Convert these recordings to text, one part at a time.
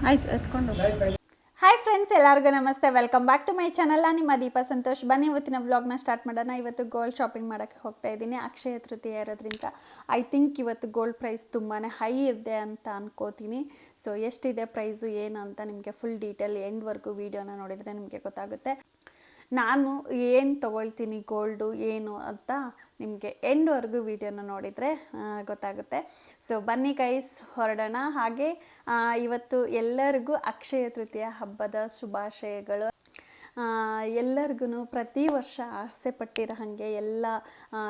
ಆಯ್ತು ಎತ್ಕೊಂಡು. Hi friends, ಎಲ್ಲರಿಗೂ ನಮಸ್ತೆ. Welcome back to my channel. ನಾನು ನಿಮ್ಮ ದೀಪಾ ಸಂತೋಷ್. ಬನ್ನಿ ಇವತ್ತಿನ ವ್ಲಾಗ್ನ ಸ್ಟಾರ್ಟ್ ಮಾಡೋಣ. ಇವತ್ತು ಗೋಲ್ಡ್ ಶಾಪಿಂಗ್ ಮಾಡೋಕ್ಕೆ ಹೋಗ್ತಾ ಇದ್ದೀನಿ. ಅಕ್ಷಯ ತೃತೀಯ ಇರೋದ್ರಿಂದ ಐ ಥಿಂಕ್ ಇವತ್ತು ಗೋಲ್ಡ್ ಪ್ರೈಸ್ ತುಂಬಾ ಹೈ ಇದೆ ಅಂತ ಅನ್ಕೋತೀನಿ. ಸೊ ಎಷ್ಟಿದೆ ಪ್ರೈಸು ಏನು ಅಂತ ನಿಮಗೆ ಫುಲ್ ಡೀಟೇಲ್ ಎಂಡ್ವರೆಗೂ ವೀಡಿಯೋನ ನೋಡಿದರೆ ನಿಮಗೆ ಗೊತ್ತಾಗುತ್ತೆ. ನಾನು ಏನು ತೊಗೊಳ್ತೀನಿ ಗೋಲ್ಡು ಏನು ಅಂತ ನಿಮಗೆ ಎಂಡ್ವರೆಗೂ ವೀಡಿಯೋನ ನೋಡಿದರೆ ಗೊತ್ತಾಗುತ್ತೆ. ಸೊ ಬನ್ನಿ ಗೈಸ್, ಹೊರಡೋಣ. ಹಾಗೆ ಇವತ್ತು ಎಲ್ಲರಿಗೂ ಅಕ್ಷಯ ತೃತೀಯ ಹಬ್ಬದ ಶುಭಾಶಯಗಳು. ಎಲ್ಲರಿಗೂ ಪ್ರತಿ ವರ್ಷ ಆಸೆ ಪಟ್ಟಿರೋ ಹಾಗೆ ಎಲ್ಲ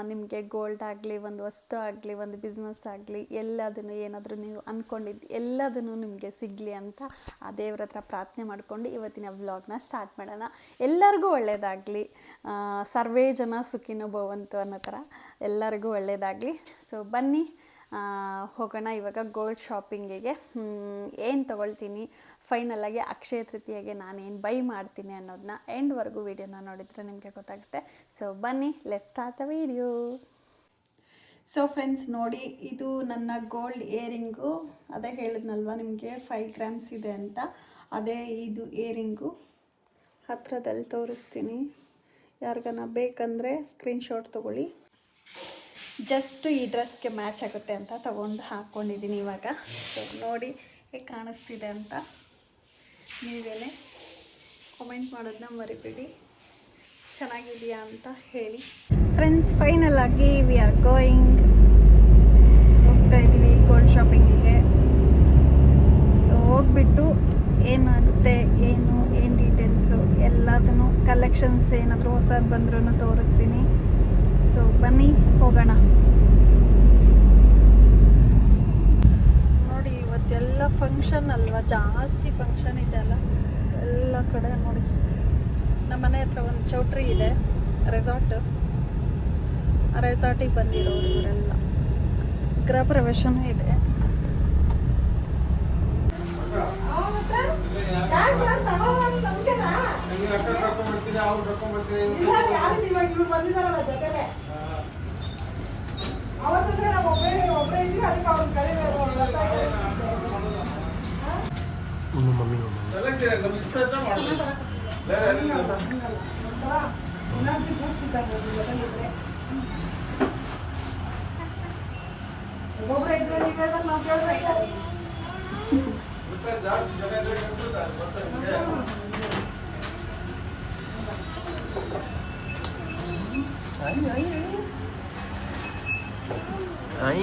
ನಿಮಗೆ ಗೋಲ್ಡ್ ಆಗಲಿ, ಒಂದು ವಸ್ತು ಆಗಲಿ, ಒಂದು ಬಿಸ್ನೆಸ್ ಆಗಲಿ, ಎಲ್ಲದನ್ನು ಏನಾದರೂ ನೀವು ಅಂದ್ಕೊಂಡಿದ್ದು ಎಲ್ಲದನ್ನು ನಿಮಗೆ ಸಿಗಲಿ ಅಂತ ಆ ದೇವ್ರ ಹತ್ರ ಪ್ರಾರ್ಥನೆ ಮಾಡಿಕೊಂಡು ಇವತ್ತಿನ ವ್ಲಾಗ್ನ ಸ್ಟಾರ್ಟ್ ಮಾಡೋಣ. ಎಲ್ಲರಿಗೂ ಒಳ್ಳೆಯದಾಗಲಿ, ಸರ್ವೇ ಜನ ಸುಖಿನೋ ಭವಂತು ಅನ್ನೋ ಥರ ಎಲ್ಲರಿಗೂ ಒಳ್ಳೆಯದಾಗಲಿ. ಸೊ ಬನ್ನಿ ಹೋಗೋಣ ಇವಾಗ ಗೋಲ್ಡ್ ಶಾಪಿಂಗಿಗೆ. ಏನು ತೊಗೊಳ್ತೀನಿ ಫೈನಲಾಗಿ ಅಕ್ಷಯ ತೃತೀಯಗೆ ನಾನೇನು ಬೈ ಮಾಡ್ತೀನಿ ಅನ್ನೋದನ್ನ ಎಂಡ್ವರೆಗೂ ವೀಡಿಯೋನ ನೋಡಿದರೆ ನಿಮಗೆ ಗೊತ್ತಾಗುತ್ತೆ. ಸೊ ಬನ್ನಿ, let's start the video. So friends ನೋಡಿ, ಇದು ನನ್ನ ಗೋಲ್ಡ್ ಇಯರಿಂಗು. ಅದೇ ಹೇಳಿದ್ನಲ್ವ ನಿಮಗೆ 5 ಗ್ರಾಮ್ಸ್ ಇದೆ ಅಂತ. ಅದೇ ಇದು ಇಯರಿಂಗು ಹತ್ರದಲ್ಲಿ ತೋರಿಸ್ತೀನಿ. ಯಾರಿಗಾನ ಬೇಕಂದರೆ ಸ್ಕ್ರೀನ್ಶಾಟ್ ತೊಗೊಳ್ಳಿ. ಜಸ್ಟ್ ಈ ಡ್ರೆಸ್ಗೆ ಮ್ಯಾಚ್ ಆಗುತ್ತೆ ಅಂತ ತೊಗೊಂಡು ಹಾಕ್ಕೊಂಡಿದ್ದೀನಿ ಇವಾಗ. ಸೊ ನೋಡಿ ಹೇಗೆ ಕಾಣಿಸ್ತಿದೆ ಅಂತ ನೀವೇನೆ ಕಾಮೆಂಟ್ ಮಾಡೋದನ್ನ ಮರಿಬೇಡಿ. ಚೆನ್ನಾಗಿದೆಯಾ ಅಂತ ಹೇಳಿ. ಫ್ರೆಂಡ್ಸ್, ಫೈನಲ್ ಆಗಿ ವಿ ಆರ್ ಗೋಯಿಂಗ್, ಹೋಗ್ತಾ ಇದ್ದೀವಿ ಗೋಲ್ಡ್ ಶಾಪಿಂಗಿಗೆ. ಸೊ ಹೋಗ್ಬಿಟ್ಟು ಏನಾಗುತ್ತೆ ಏನು ಡೀಟೇಲ್ಸು ಎಲ್ಲದನ್ನು, ಕಲೆಕ್ಷನ್ಸ್ ಏನಾದರೂ ಹೊಸದು ಬಂದ್ರೂ ತೋರಿಸ್ತೀನಿ. ಸೊ ಬನ್ನಿ ಹೋಗೋಣ. ನೋಡಿ ಇವತ್ತೆಲ್ಲ ಫಂಕ್ಷನ್ ಅಲ್ವಾ, ಜಾಸ್ತಿ ಫಂಕ್ಷನ್ ಇದೆ ಅಲ್ಲ ಎಲ್ಲ ಕಡೆ. ನೋಡಿ ನಮ್ಮ ಮನೆ ಹತ್ರ ಒಂದು ಚೌಟ್ರಿ ಇದೆ, ರೆಸಾರ್ಟ್. ಆ ರೆಸಾರ್ಟಿಗೆ ಬಂದಿರೋರು ಇವರೆಲ್ಲ. ಗೃಹ ಪ್ರವೇಶನೂ ಇದೆ. Ay.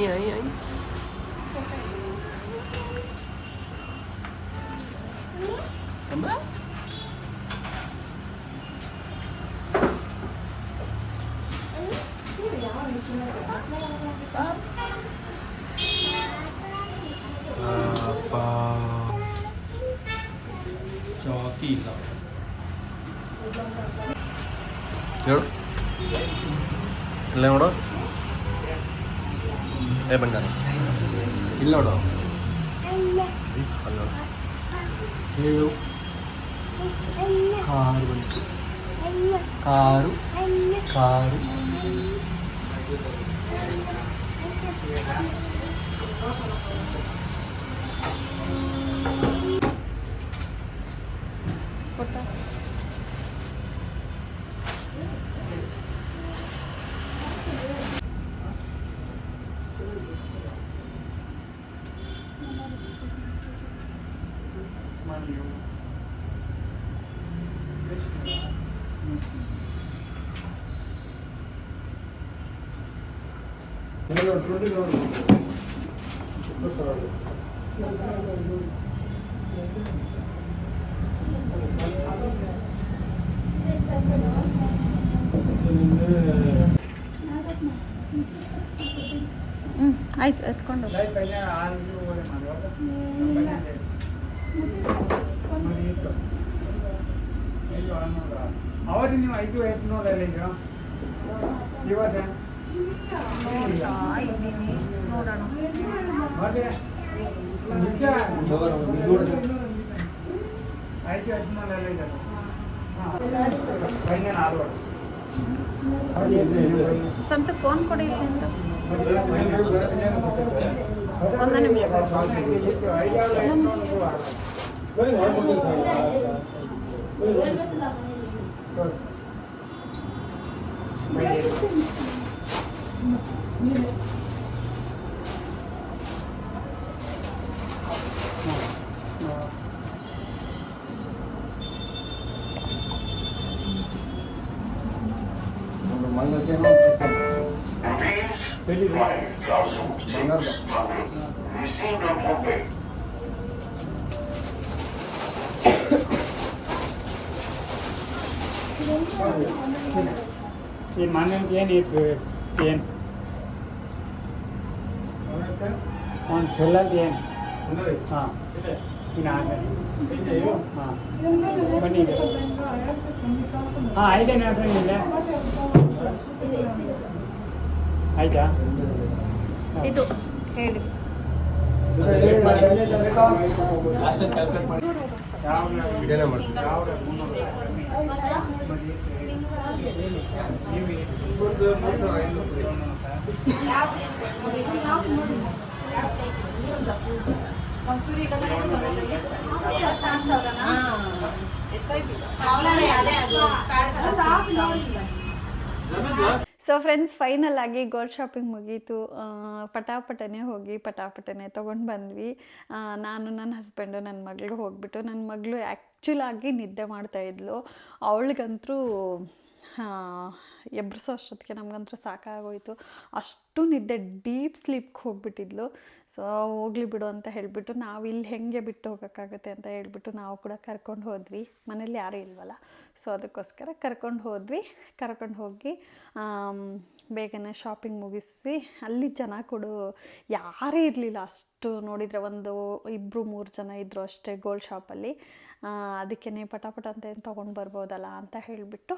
Apa? Coki lah. Yuk. Lewat. ಬಂಗಾರ ಇಲ್ಲ ನೋಡು. ಹೇಳು. ಕಾರು ಬಂತು. ಕಾರು ಆಯ್ತು ಎತ್ಕೊಂಡು. ಅವತ್ತು ನೀವು 500 ಈಗ ಇವತ್ತು ನೋಡೋಣ. ಸಂತ ಫೋನ್ ಕೊಡಿ ಅಂತ. ಒಂದು ನಿಮಿಷ. ಒಂದು ಮಂಗಳ ಚೇನು ಈ ಮನೆ ಏನಿತ್ತು ಏನು ಒಂದು ಚೆಲ್ಲಲ್ಲಿ ಏನು ಹಾಂ ಇನ್ನು ಆಮೇಲೆ ಹಾಂ ಬನ್ನಿ ಹಾಂ ಐದೇನೆ ಅದ್ರ ಇಲ್ಲ ಆಯ್ತಾ ಇದು ಹೇಳಿ. ಇದೇನೇ ಮಾಡಿ ಸೊ ಫ್ರೆಂಡ್ಸ್, ಫೈನಲ್ ಆಗಿ ಗೋಲ್ಡ್ ಶಾಪಿಂಗ್ ಮುಗೀತು. ಪಟಾಪಟನೆ ಹೋಗಿ ಪಟಾಪಟನೆ ತೊಗೊಂಡು ಬಂದ್ವಿ. ನಾನು, ನನ್ನ ಹಸ್ಬೆಂಡು, ನನ್ನ ಮಗಳಿಗೆ ಹೋಗ್ಬಿಟ್ಟು, ನನ್ನ ಮಗಳು ಆ್ಯಕ್ಚುಲಾಗಿ ನಿದ್ದೆ ಮಾಡ್ತಾಯಿದ್ಲು. ಅವಳಿಗಂತೂ ಎಬ್ರಿಸೋ ಅಷ್ಟೊತ್ತಿಗೆ ನಮಗಂತೂ ಸಾಕಾಗೋಯಿತು. ಅಷ್ಟು ನಿದ್ದೆ, ಡೀಪ್ ಸ್ಲೀಪ್ಗೆ ಹೋಗ್ಬಿಟ್ಟಿದ್ಲು. ಸೊ ಹೋಗ್ಲಿ ಬಿಡು ಅಂತ ಹೇಳಿಬಿಟ್ಟು ನಾವು ಇಲ್ಲಿ ಹೆಂಗೆ ಬಿಟ್ಟು ಹೋಗೋಕ್ಕಾಗುತ್ತೆ ಅಂತ ಹೇಳಿಬಿಟ್ಟು ನಾವು ಕೂಡ ಕರ್ಕೊಂಡು ಹೋದ್ವಿ. ಮನೇಲಿ ಯಾರೂ ಇಲ್ವಲ್ಲ, ಸೊ ಅದಕ್ಕೋಸ್ಕರ ಕರ್ಕೊಂಡು ಹೋಗಿ ಬೇಗನೆ ಶಾಪಿಂಗ್ ಮುಗಿಸಿ, ಅಲ್ಲಿ ಜನ ಕೂಡ ಯಾರೂ ಇರಲಿಲ್ಲ. ಅಷ್ಟು ನೋಡಿದರೆ ಒಂದು 2-3 ಜನ ಇದ್ದರು ಅಷ್ಟೇ ಗೋಲ್ಡ್ ಶಾಪಲ್ಲಿ. ಅದಕ್ಕೇ ಪಟಾಪಟ ಅಂತ ಏನು ತೊಗೊಂಡು ಬರ್ಬೋದಲ್ಲ ಅಂತ ಹೇಳಿಬಿಟ್ಟು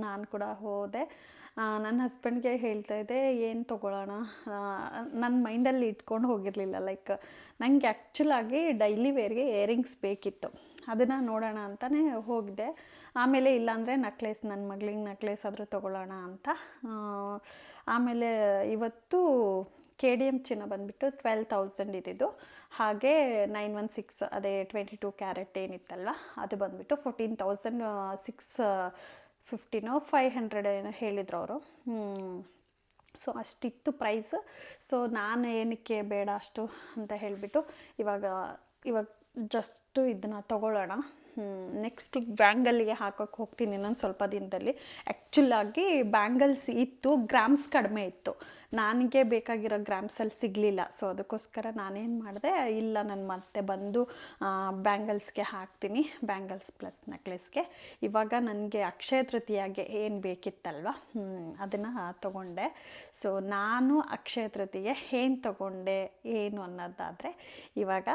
ನಾನು ಕೂಡ ಹೋದೆ. ನನ್ನ ಹಸ್ಬೆಂಡ್ಗೆ ಹೇಳ್ತಾಯಿದ್ದೆ ಏನು ತೊಗೊಳ್ಳೋಣ. ನನ್ನ ಮೈಂಡಲ್ಲಿ ಇಟ್ಕೊಂಡು ಹೋಗಿರಲಿಲ್ಲ. ಲೈಕ್ ನನಗೆ ಆ್ಯಕ್ಚುಲಾಗಿ ಡೈಲಿ ವೇರ್ಗೆ ಇಯರಿಂಗ್ಸ್ ಬೇಕಿತ್ತು, ಅದನ್ನು ನೋಡೋಣ ಅಂತಲೇ ಹೋಗಿದೆ. ಆಮೇಲೆ ಇಲ್ಲಾಂದರೆ ನಕ್ಲೇಸ್, ನನ್ನ ಮಗಳಿಗೆ ನಕ್ಲೇಸ್ ಆದರೂ ತೊಗೊಳ್ಳೋಣ ಅಂತ. ಆಮೇಲೆ ಇವತ್ತು KDM ಚಿನ್ನ ಬಂದುಬಿಟ್ಟು 12,000 ಇದ್ದಿದ್ದು. ಹಾಗೆ 916 ಅದೇ 22 ಕ್ಯಾರೆಟ್ ಏನಿತ್ತಲ್ವ ಅದು ಬಂದುಬಿಟ್ಟು 14,650 500 ಏನೋ ಹೇಳಿದ್ರು ಅವರು. So ಅಷ್ಟಿತ್ತು price. ಸೊ ನಾನು ಏನಕ್ಕೆ ಬೇಡ ಅಷ್ಟು ಅಂತ ಹೇಳಿಬಿಟ್ಟು ಇವಾಗ ಜಸ್ಟು ಇದನ್ನು ತೊಗೊಳ್ಳೋಣ. ನೆಕ್ಸ್ಟು ಬ್ಯಾಂಗಲ್ಗೆ ಹಾಕೋಕ್ಕೆ ಹೋಗ್ತೀನಿ ಇನ್ನೊಂದು ಸ್ವಲ್ಪ ದಿನದಲ್ಲಿ. ಆ್ಯಕ್ಚುಲಾಗಿ ಬ್ಯಾಂಗಲ್ಸ್ ಇತ್ತು, ಗ್ರಾಮ್ಸ್ ಕಡಿಮೆ ಇತ್ತು, ನನಗೆ ಬೇಕಾಗಿರೋ ಗ್ರಾಮ್ಸಲ್ಲಿ ಸಿಗಲಿಲ್ಲ. ಸೊ ಅದಕ್ಕೋಸ್ಕರ ನಾನೇನು ಮಾಡಿದೆ, ಇಲ್ಲ ನಾನು ಮತ್ತೆ ಬಂದು ಬ್ಯಾಂಗಲ್ಸ್ಗೆ ಹಾಕ್ತೀನಿ, ಬ್ಯಾಂಗಲ್ಸ್ ಪ್ಲಸ್ ನೆಕ್ಲೆಸ್ಗೆ. ಇವಾಗ ನನಗೆ ಅಕ್ಷಯ ತೃತೀಯಾಗೆ ಏನು ಬೇಕಿತ್ತಲ್ವ ಅದನ್ನು ತೊಗೊಂಡೆ. ಸೊ ನಾನು ಅಕ್ಷಯ ತೃತೀಯಗೆ ಏನು ತೊಗೊಂಡೆ ಏನು ಅನ್ನೋದಾದರೆ ಇವಾಗ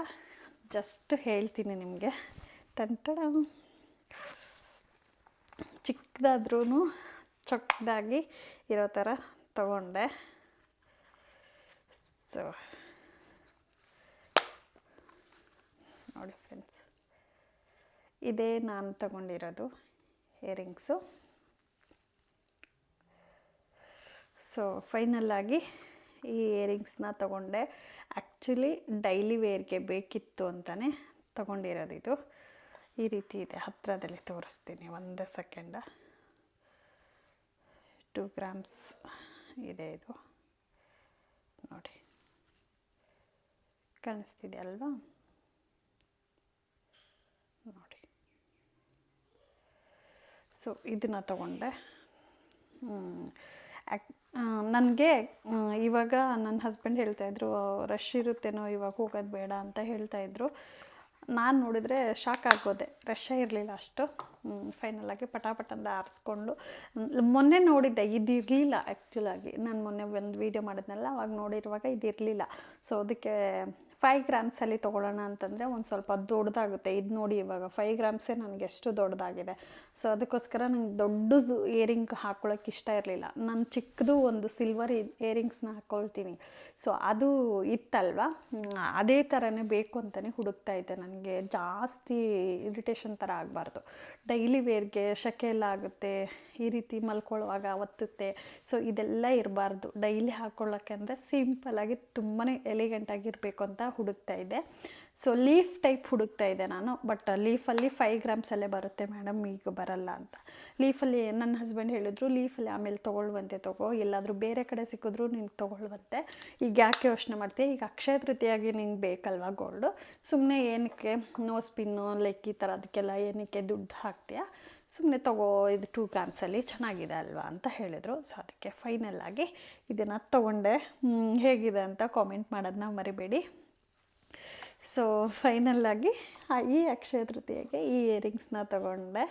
ಜಸ್ಟ್ ಹೇಳ್ತೀನಿ ನಿಮಗೆ. ಚಿಕ್ಕದಾದ್ರೂ ಚೊಕ್ಕದಾಗಿ ಇರೋ ಥರ ತಗೊಂಡೆ. ಸೊ ನೋಡಿ ಫ್ರೆಂಡ್ಸ್, ಇದೇ ನಾನು ತಗೊಂಡಿರೋದು ಇಯರಿಂಗ್ಸು. ಸೊ ಫೈನಲ್ಲಾಗಿ ಈ ಇಯರಿಂಗ್ಸ್ನ ತಗೊಂಡೆ. ಆ್ಯಕ್ಚುಲಿ ಡೈಲಿ ವೇರ್ಗೆ ಬೇಕಿತ್ತು ಅಂತಲೇ ತಗೊಂಡಿರೋದು. ಇದು ಈ ರೀತಿ ಇದೆ, ಹತ್ತಿರದಲ್ಲಿ ತೋರಿಸ್ತೀನಿ, 1 ಸೆಕೆಂಡ. 2 ಗ್ರಾಮ್ಸ್ ಇದೆ ಇದು, ನೋಡಿ ಕಾಣಿಸ್ತಿದೆ ಅಲ್ವಾ? ನೋಡಿ. ಸೊ ಇದನ್ನು ತಗೊಂಡೆ. ನನಗೆ ಇವಾಗ ನನ್ನ ಹಸ್ಬೆಂಡ್ ಹೇಳ್ತಾಯಿದ್ರು ರಶ್ ಇರುತ್ತೇನೋ ಇವಾಗ ಹೋಗೋದು ಬೇಡ ಅಂತ ಹೇಳ್ತಾಯಿದ್ರು. ನಾನು ನೋಡಿದರೆ ಶಾಕ್ ಆಗೋದೆ, ರಶ್ಶೇ ಇರಲಿಲ್ಲ ಅಷ್ಟು. ಫೈನಲಾಗಿ ಪಟಾಪಟಂದ ಆರಿಸ್ಕೊಂಡು ಮೊನ್ನೆ ನೋಡಿದ್ದೆ, ಇದಿರಲಿಲ್ಲ ಆ್ಯಕ್ಚುಲಾಗಿ. ನಾನು ಮೊನ್ನೆ ಒಂದು ವೀಡಿಯೋ ಮಾಡಿದ್ನಲ್ಲ, ಅವಾಗ ನೋಡಿರುವಾಗ ಇದಿರಲಿಲ್ಲ. ಸೊ ಅದಕ್ಕೆ 5 ಗ್ರಾಮ್ಸಲ್ಲಿ ತೊಗೊಳ್ಳೋಣ ಅಂತಂದರೆ ಒಂದು ಸ್ವಲ್ಪ ದೊಡ್ಡದಾಗುತ್ತೆ. ಇದು ನೋಡಿ ಇವಾಗ 5 ಗ್ರಾಮ್ಸೇ ನನಗೆ ಎಷ್ಟು ದೊಡ್ಡದಾಗಿದೆ. ಸೊ ಅದಕ್ಕೋಸ್ಕರ ನಂಗೆ ದೊಡ್ಡದು ಇಯರಿಂಗ್ ಹಾಕ್ಕೊಳ್ಳೋಕೆ ಇಷ್ಟ ಇರಲಿಲ್ಲ. ನಾನು ಚಿಕ್ಕದು ಒಂದು ಸಿಲ್ವರ್ ಇಯರಿಂಗ್ಸ್ನ ಹಾಕ್ಕೊಳ್ತೀನಿ. ಸೊ ಅದು ಇತ್ತಲ್ವ, ಅದೇ ಥರನೇ ಬೇಕು ಅಂತಲೇ ಹುಡುಕ್ತಾ ಇದ್ದೆ. ನನಗೆ ಜಾಸ್ತಿ ಇರಿಟೇಷನ್ ಥರ ಆಗಬಾರ್ದು, ಡೈಲಿ ವೇರ್ಗೆ ಸೆಕೆ ಎಲ್ಲ ಆಗುತ್ತೆ, ಈ ರೀತಿ ಮಲ್ಕೊಳ್ಳುವಾಗ ಒತ್ತುತ್ತೆ. ಸೊ ಇದೆಲ್ಲ ಇರಬಾರ್ದು. ಡೈಲಿ ಹಾಕ್ಕೊಳ್ಳೋಕ್ಕೆ ಅಂದರೆ ಸಿಂಪಲ್ಲಾಗಿ ತುಂಬಾ ಎಲಿಗೆಂಟಾಗಿರಬೇಕು ಅಂತ ಹುಡುಕ್ತಾ ಇದ್ದೆ. ಸೊ ಲೀಫ್ ಟೈಪ್ ಹುಡುಕ್ತಾ ಇದ್ದೆ ನಾನು. ಬಟ್ ಲೀಫಲ್ಲಿ 5 ಗ್ರಾಮ್ಸಲ್ಲೇ ಬರುತ್ತೆ ಮೇಡಮ್, ಈಗ ಬರಲ್ಲ ಅಂತ. ಲೀಫಲ್ಲಿ ನನ್ನ ಹಸ್ಬೆಂಡ್ ಹೇಳಿದ್ರು, ಲೀಫಲ್ಲಿ ಆಮೇಲೆ ತೊಗೊಳ್ಳುವಂತೆ ತಗೋ, ಎಲ್ಲಾದರೂ ಬೇರೆ ಕಡೆ ಸಿಕ್ಕಿದ್ರು ನಿಂಗೆ ತೊಗೊಳ್ಳುವಂತೆ, ಈಗ ಯಾಕೆ ಯೋಚನೆ ಮಾಡ್ತೀಯ, ಈಗ ಅಕ್ಷಯ ತೃತೀಯಾಗಿ ನಿಂಗೆ ಬೇಕಲ್ವಾ ಗೋಲ್ಡು, ಸುಮ್ಮನೆ ಏನಕ್ಕೆ ನೋಸ್ ಪಿನ್ನು ಲೈಕ್ ಈ ಥರ ಅದಕ್ಕೆಲ್ಲ ಏನಕ್ಕೆ ದುಡ್ಡು ಹಾಕ್ತೀಯಾ, ಸುಮ್ಮನೆ ತಗೋ, ಇದು 2 ಗ್ರಾಮ್ಸಲ್ಲಿ ಚೆನ್ನಾಗಿದೆ ಅಲ್ವಾ ಅಂತ ಹೇಳಿದರು. ಸೊ ಅದಕ್ಕೆ ಫೈನಲ್ಲಾಗಿ ಇದನ್ನು ತೊಗೊಂಡೆ. ಹೇಗಿದೆ ಅಂತ ಕಾಮೆಂಟ್ ಮಾಡೋದನ್ನ ಮರಿಬೇಡಿ. ಸೊ ಫೈನಲ್ಲಾಗಿ ಈ ಅಕ್ಷಯ ತೃತೀಯಗೆ ಈ ಇಯರಿಂಗ್ಸ್ನ ತೊಗೊಂಡೆ.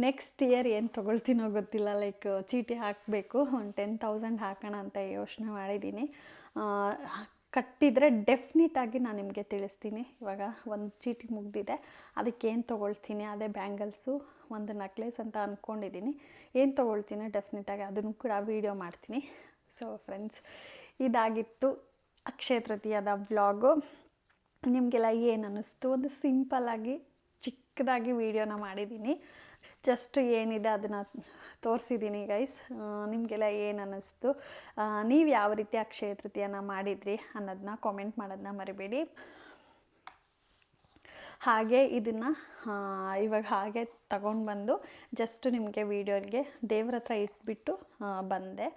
ನೆಕ್ಸ್ಟ್ ಇಯರ್ ಏನು ತೊಗೊಳ್ತೀನೋ ಗೊತ್ತಿಲ್ಲ, ಲೈಕ್ ಚೀಟಿ ಹಾಕಬೇಕು, ಒಂದು 10,000 ಹಾಕೋಣ ಅಂತ ಯೋಚನೆ ಮಾಡಿದ್ದೀನಿ. ಕಟ್ಟಿದರೆ ಡೆಫಿನೆಟಾಗಿ ನಾನು ನಿಮಗೆ ತಿಳಿಸ್ತೀನಿ. ಇವಾಗ ಒಂದು ಚೀಟಿ ಮುಗ್ದಿದೆ, ಅದಕ್ಕೆ ಏನು ತೊಗೊಳ್ತೀನಿ, ಅದೇ ಬ್ಯಾಂಗಲ್ಸು, ಒಂದು ನೆಕ್ಲೆಸ್ ಅಂತ ಅಂದ್ಕೊಂಡಿದ್ದೀನಿ. ಏನು ತೊಗೊಳ್ತೀನಿ ಡೆಫಿನೆಟಾಗಿ ಅದನ್ನು ಕೂಡ ವೀಡಿಯೋ ಮಾಡ್ತೀನಿ. ಸೊ ಫ್ರೆಂಡ್ಸ್, ಇದಾಗಿತ್ತು ಅಕ್ಷಯ ತೃತೀಯದ ವ್ಲಾಗು. ನಿಮಗೆಲ್ಲ ಏನು ಅನ್ನಿಸ್ತು? ಒಂದು ಸಿಂಪಲ್ಲಾಗಿ ಚಿಕ್ಕದಾಗಿ ವೀಡಿಯೋನ ಮಾಡಿದ್ದೀನಿ. ಜಸ್ಟ್ ಏನಿದೆ ಅದನ್ನು ತೋರಿಸಿದ್ದೀನಿ ಗೈಸ್. ನಿಮಗೆಲ್ಲ ಏನು ಅನ್ನಿಸ್ತು? ನೀವು ಯಾವ ರೀತಿ ಅಕ್ಷಯ ತೃತೀಯನ ಮಾಡಿದ್ರಿ ಅನ್ನೋದನ್ನ ಕಾಮೆಂಟ್ ಮಾಡೋದನ್ನ ಮರಿಬೇಡಿ. ಹಾಗೆ ಇದನ್ನು ಇವಾಗ ಹಾಗೆ ತಗೊಂಡು ಬಂದು ಜಸ್ಟ್ ನಿಮಗೆ ವೀಡಿಯೋಗೆ ದೇವ್ರ ಹತ್ರ ಇಟ್ಬಿಟ್ಟು ಬಂದೆ.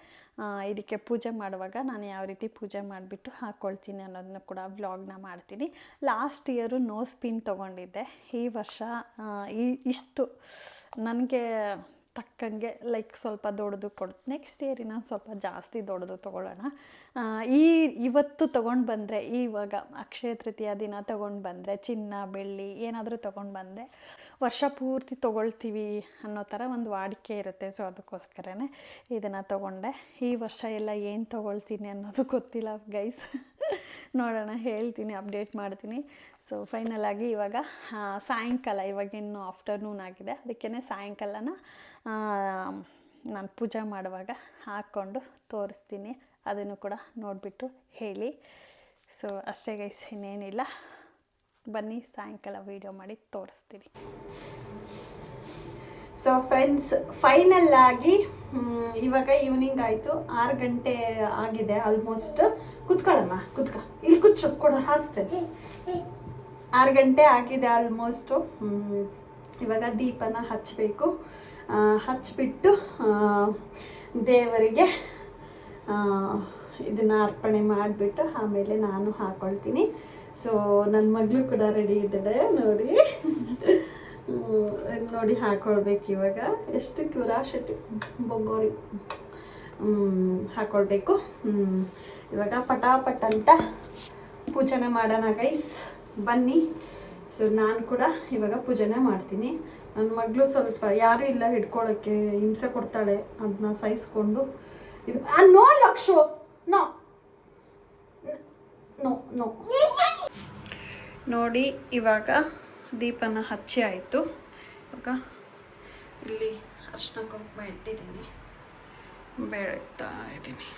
ಇದಕ್ಕೆ ಪೂಜೆ ಮಾಡುವಾಗ ನಾನು ಯಾವ ರೀತಿ ಪೂಜೆ ಮಾಡಿಬಿಟ್ಟು ಹಾಕ್ಕೊಳ್ತೀನಿ ಅನ್ನೋದನ್ನ ಕೂಡ ವ್ಲಾಗ್ನ ಮಾಡ್ತೀನಿ. ಲಾಸ್ಟ್ ಇಯರು ನೋಸ್ ಪಿನ್ ತೊಗೊಂಡಿದ್ದೆ. ಈ ವರ್ಷ ಇಷ್ಟು ನನಗೆ ತಕ್ಕಂಗೆ ಲೈಕ್ ಸ್ವಲ್ಪ ದೊಡ್ಡದು ನೆಕ್ಸ್ಟ್ ಇಯರಿನ ಸ್ವಲ್ಪ ಜಾಸ್ತಿ ದೊಡ್ಡದು ತೊಗೊಳ್ಳೋಣ. ಇವತ್ತು ತೊಗೊಂಡು ಬಂದರೆ, ಇವಾಗ ಅಕ್ಷಯ ತೃತೀಯ ದಿನ ತೊಗೊಂಡು ಬಂದರೆ, ಚಿನ್ನ ಬೆಳ್ಳಿ ಏನಾದರೂ ತೊಗೊಂಡು ಬಂದರೆ ವರ್ಷ ಪೂರ್ತಿ ತೊಗೊಳ್ತೀವಿ ಅನ್ನೋ ಥರ ಒಂದು ವಾಡಿಕೆ ಇರುತ್ತೆ. ಸೊ ಅದಕ್ಕೋಸ್ಕರನೇ ಇದನ್ನು ತೊಗೊಂಡೆ. ಈ ವರ್ಷ ಎಲ್ಲ ಏನು ತೊಗೊಳ್ತೀನಿ ಅನ್ನೋದು ಗೊತ್ತಿಲ್ಲ ಗೈಸ್. ನೋಡೋಣ, ಹೇಳ್ತೀನಿ, ಅಪ್ಡೇಟ್ ಮಾಡ್ತೀನಿ. ಸೊ ಫೈನಲಾಗಿ ಇವಾಗ ಸಾಯಂಕಾಲ, ಇವಾಗಿನ್ನು ಆಫ್ಟರ್ನೂನ್ ಆಗಿದೆ, ಅದಕ್ಕೇ ಸಾಯಂಕಾಲನ ನಾನು ಪೂಜೆ ಮಾಡುವಾಗ ಹಾಕ್ಕೊಂಡು ತೋರಿಸ್ತೀನಿ. ಅದನ್ನು ಕೂಡ ನೋಡಿಬಿಟ್ಟು ಹೇಳಿ. ಸೊ ಅಷ್ಟೇ ಗೈಸ್, ಇನ್ನೇನಿಲ್ಲ. ಬನ್ನಿ ಸಾಯಂಕಾಲ ವೀಡಿಯೋ ಮಾಡಿ ತೋರಿಸ್ತೀನಿ. ಸೊ ಫ್ರೆಂಡ್ಸ್, ಫೈನಲ್ಲಾಗಿ ಇವಾಗ ಈವ್ನಿಂಗ್ ಆಯಿತು, 6 ಗಂಟೆ ಆಗಿದೆ ಆಲ್ಮೋಸ್ಟ್. ಕುತ್ಕೊಳ್ಳಮ್ಮ, ಇಲ್ಲಿ ಕುಚ್ಚು ಕೊಡು, ಹಾಸ್ತೇನೆ. 6 ಗಂಟೆ ಆಗಿದೆ ಆಲ್ಮೋಸ್ಟು. ಇವಾಗ ದೀಪನ ಹಚ್ಚಬೇಕು. ಹಚ್ಚಿಬಿಟ್ಟು ದೇವರಿಗೆ ಇದನ್ನು ಅರ್ಪಣೆ ಮಾಡಿಬಿಟ್ಟು ಆಮೇಲೆ ನಾನು ಹಾಕ್ಕೊಳ್ತೀನಿ. ಸೊ ನನ್ನ ಮಗಳು ಕೂಡ ರೆಡಿ ಇದ್ದಾಳೆ ನೋಡಿ ಹಾಕ್ಕೊಳ್ಬೇಕು. ಇವಾಗ ಎಷ್ಟು ಕ್ಯೂರಾಸಿಟಿ ಬೊಗ್ಗೋರಿ ಹಾಕ್ಕೊಳ್ಬೇಕು. ಇವಾಗ ಪಟಾಪಟ್ ಅಂತ ಪೂಜನೆ ಮಾಡೋಣ ಗೈಸ್, ಬನ್ನಿ. ಸೊ ನಾನು ಕೂಡ ಇವಾಗ ಪೂಜನೆ ಮಾಡ್ತೀನಿ. ನನ್ನ ಮಗಳು ಸ್ವಲ್ಪ ಯಾರೂ ಇಲ್ಲ ಹಿಡ್ಕೊಳ್ಳೋಕ್ಕೆ, ಹಿಂಸೆ ಕೊಡ್ತಾಳೆ, ಅದನ್ನ ಸಹಿಸ್ಕೊಂಡು ಇದು ನೋ ಲಕ್ಷು ನೋ ನೋ ನೋ ನೋಡಿ. ಇವಾಗ ದೀಪನ ಹಚ್ಚಿ ಆಯಿತು. ಇವಾಗ ಇಲ್ಲಿ ಅರ್ಶಿನ ಕುಂಕುಮ ಇಟ್ಟಿದ್ದೀನಿ, ಬೆಳಗ್ತಾ ಇದ್ದೀನಿ.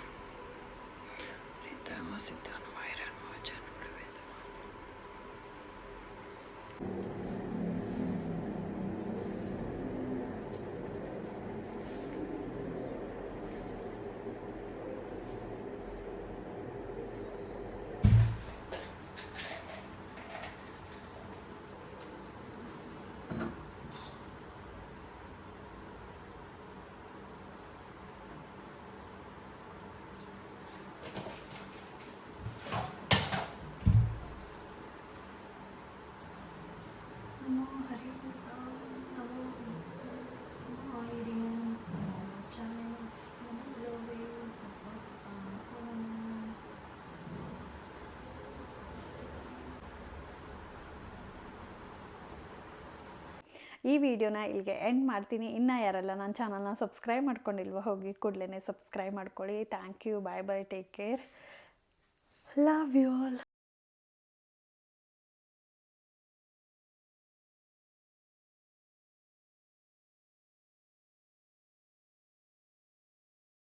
ಈ ವಿಡಿಯೋನ ಇಲ್ಲಿಗೆ ಎಂಡ್ ಮಾಡ್ತೀನಿ. ಇನ್ನೂ ಯಾರೆಲ್ಲ ನನ್ನ ಚಾನಲ್ನ ಸಬ್ಸ್ಕ್ರೈಬ್ ಮಾಡ್ಕೊಂಡಿಲ್ವೋ ಹೋಗಿ ಕೂಡಲೇ ಸಬ್ಸ್ಕ್ರೈಬ್ ಮಾಡ್ಕೊಳ್ಳಿ. Thank you, bye bye, take care, love you all.